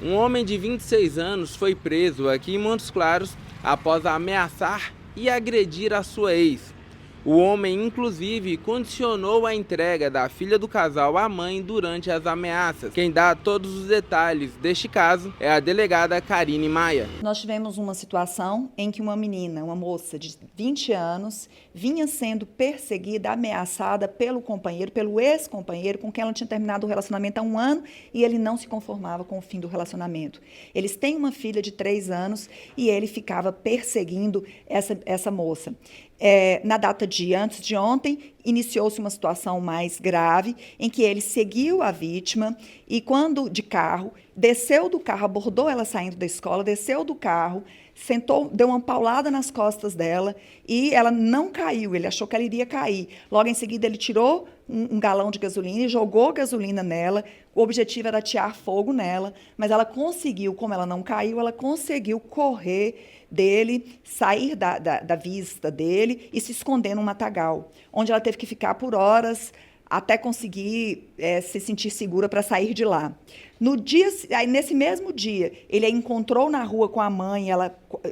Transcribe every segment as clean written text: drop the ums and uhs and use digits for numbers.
Um homem de 26 anos foi preso aqui em Montes Claros após ameaçar e agredir a sua ex. O homem, inclusive, condicionou a entrega da filha do casal à mãe durante as ameaças. Quem dá todos os detalhes deste caso é a delegada Karine Maia. Nós tivemos uma situação em que uma menina, uma moça de 20 anos, vinha sendo perseguida, ameaçada pelo companheiro, pelo ex-companheiro, com quem ela tinha terminado o relacionamento há 1 ano e ele não se conformava com o fim do relacionamento. Eles têm uma filha de 3 anos e ele ficava perseguindo essa moça. Na data de antes de ontem, iniciou-se uma situação mais grave, em que ele seguiu a vítima e, quando de carro, desceu do carro, abordou ela saindo da escola, desceu do carro, sentou, deu uma paulada nas costas dela e ela não caiu, ele achou que ela iria cair. Logo em seguida, ele tirou um galão de gasolina e jogou gasolina nela. O objetivo era atear fogo nela, mas ela conseguiu, como ela não caiu, ela conseguiu correr dele, sair da vista dele e se esconder num matagal, onde ela teve que ficar por horas até conseguir se sentir segura para sair de lá. Nesse mesmo dia, ele a encontrou na rua com a mãe,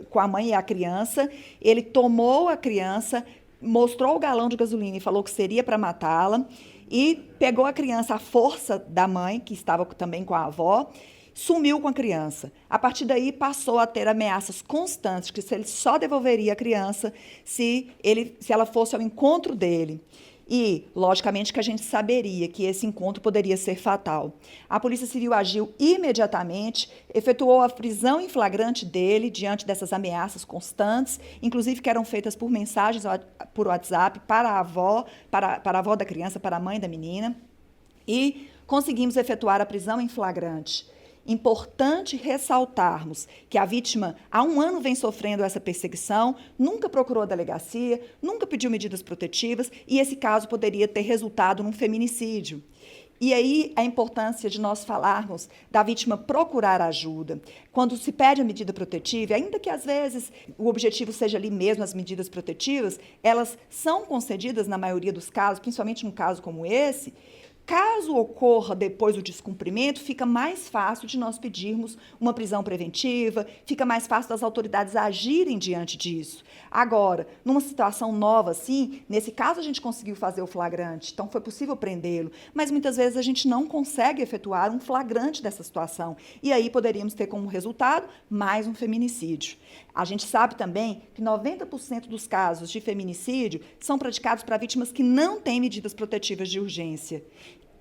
com a mãe e a criança. Ele tomou a criança, mostrou o galão de gasolina e falou que seria para matá-la, e pegou a criança à força da mãe, que estava também com a avó, sumiu com a criança. A partir daí, passou a ter ameaças constantes, que ele só devolveria a criança se ela fosse ao encontro dele. E, logicamente, que a gente saberia que esse encontro poderia ser fatal. A Polícia Civil agiu imediatamente, efetuou a prisão em flagrante dele diante dessas ameaças constantes, inclusive que eram feitas por mensagens por WhatsApp para a avó, para a avó da criança, para a mãe da menina, e conseguimos efetuar a prisão em flagrante. Importante ressaltarmos que a vítima há 1 ano vem sofrendo essa perseguição, nunca procurou a delegacia, nunca pediu medidas protetivas e esse caso poderia ter resultado num feminicídio. E aí a importância de nós falarmos da vítima procurar ajuda. Quando se pede a medida protetiva, ainda que às vezes o objetivo seja ali mesmo as medidas protetivas, elas são concedidas na maioria dos casos, principalmente num caso como esse. Caso ocorra depois o descumprimento, fica mais fácil de nós pedirmos uma prisão preventiva, fica mais fácil das autoridades agirem diante disso. Agora, numa situação nova assim, nesse caso a gente conseguiu fazer o flagrante, então foi possível prendê-lo, mas muitas vezes a gente não consegue efetuar um flagrante dessa situação, e aí poderíamos ter como resultado mais um feminicídio. A gente sabe também que 90% dos casos de feminicídio são praticados para vítimas que não têm medidas protetivas de urgência.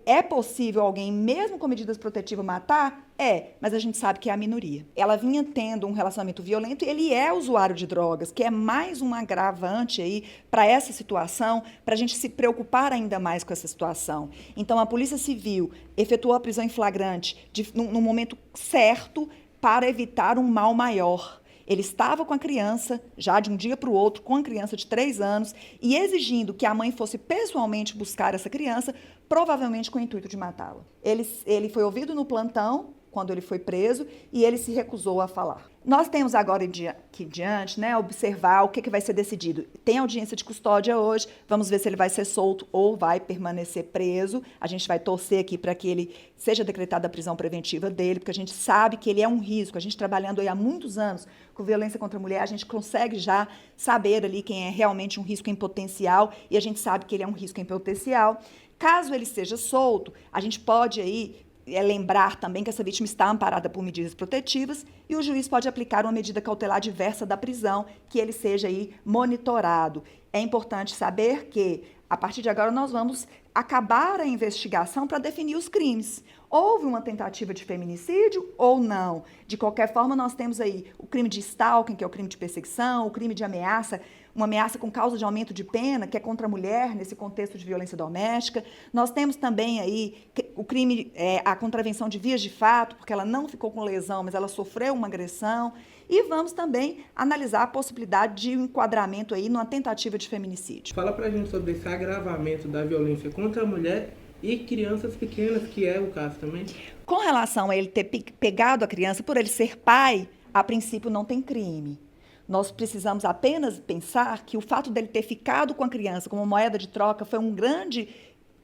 É possível alguém, mesmo com medidas protetivas, matar? É, mas a gente sabe que é a minoria. Ela vinha tendo um relacionamento violento e ele é usuário de drogas, que é mais um agravante aí para essa situação, para a gente se preocupar ainda mais com essa situação. Então, a Polícia Civil efetuou a prisão em flagrante no momento certo para evitar um mal maior. Ele estava com a criança, já de um dia para o outro, com a criança de 3 anos, e exigindo que a mãe fosse pessoalmente buscar essa criança, provavelmente com o intuito de matá-la. Ele foi ouvido no plantão, quando ele foi preso, e ele se recusou a falar. Nós temos agora aqui diante, observar o que vai ser decidido. Tem audiência de custódia hoje, vamos ver se ele vai ser solto ou vai permanecer preso. A gente vai torcer aqui para que ele seja decretada a prisão preventiva dele, porque a gente sabe que ele é um risco. A gente trabalhando aí há muitos anos com violência contra a mulher, a gente consegue já saber ali quem é realmente um risco em potencial, e a gente sabe que ele é um risco em potencial. Caso ele seja solto, a gente pode aí lembrar também que essa vítima está amparada por medidas protetivas e o juiz pode aplicar uma medida cautelar diversa da prisão, que ele seja aí monitorado. É importante saber que, a partir de agora, nós vamos acabar a investigação para definir os crimes. Houve uma tentativa de feminicídio ou não? De qualquer forma, nós temos aí o crime de stalking, que é o crime de perseguição, o crime de ameaça, uma ameaça com causa de aumento de pena, que é contra a mulher, nesse contexto de violência doméstica. Nós temos também aí o crime, a contravenção de vias de fato, porque ela não ficou com lesão, mas ela sofreu uma agressão. E vamos também analisar a possibilidade de um enquadramento aí numa tentativa de feminicídio. Fala pra gente sobre esse agravamento da violência contra a mulher e crianças pequenas, que é o caso também. Com relação a ele ter pegado a criança, por ele ser pai, a princípio não tem crime. Nós precisamos apenas pensar que o fato dele ter ficado com a criança como moeda de troca foi um grande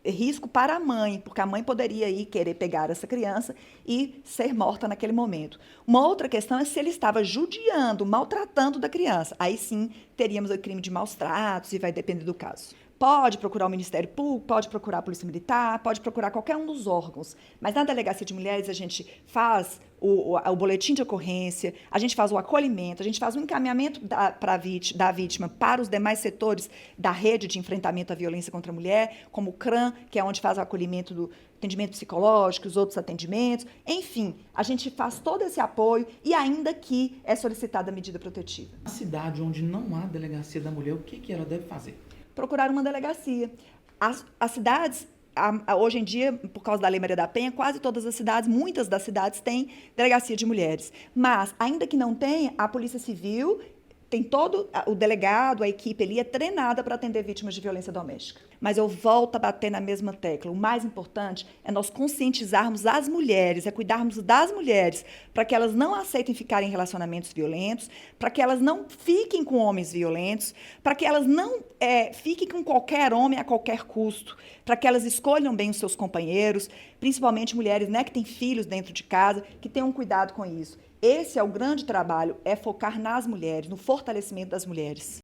risco para a mãe, porque a mãe poderia ir querer pegar essa criança e ser morta naquele momento. Uma outra questão é se ele estava judiando, maltratando da criança. Aí sim teríamos o crime de maus tratos e vai depender do caso. Pode procurar o Ministério Público, pode procurar a Polícia Militar, pode procurar qualquer um dos órgãos. Mas na Delegacia de Mulheres a gente faz o boletim de ocorrência, a gente faz o acolhimento, a gente faz o encaminhamento da vítima para os demais setores da rede de enfrentamento à violência contra a mulher, como o CRAM, que é onde faz o acolhimento do atendimento psicológico, os outros atendimentos. Enfim, a gente faz todo esse apoio e ainda que é solicitada a medida protetiva. Na cidade onde não há delegacia da mulher, o que ela deve fazer? Procurar uma delegacia. As cidades, hoje em dia, por causa da Lei Maria da Penha, quase todas as cidades, muitas das cidades têm delegacia de mulheres. Mas, ainda que não tenha, a Polícia Civil tem todo o delegado, a equipe ali é treinada para atender vítimas de violência doméstica. Mas eu volto a bater na mesma tecla. O mais importante é nós conscientizarmos as mulheres, é cuidarmos das mulheres, para que elas não aceitem ficar em relacionamentos violentos, para que elas não fiquem com homens violentos, para que elas não fiquem com qualquer homem a qualquer custo, para que elas escolham bem os seus companheiros, principalmente mulheres, né, que têm filhos dentro de casa, que tenham cuidado com isso. Esse é o grande trabalho, é focar nas mulheres, no fortalecimento das mulheres.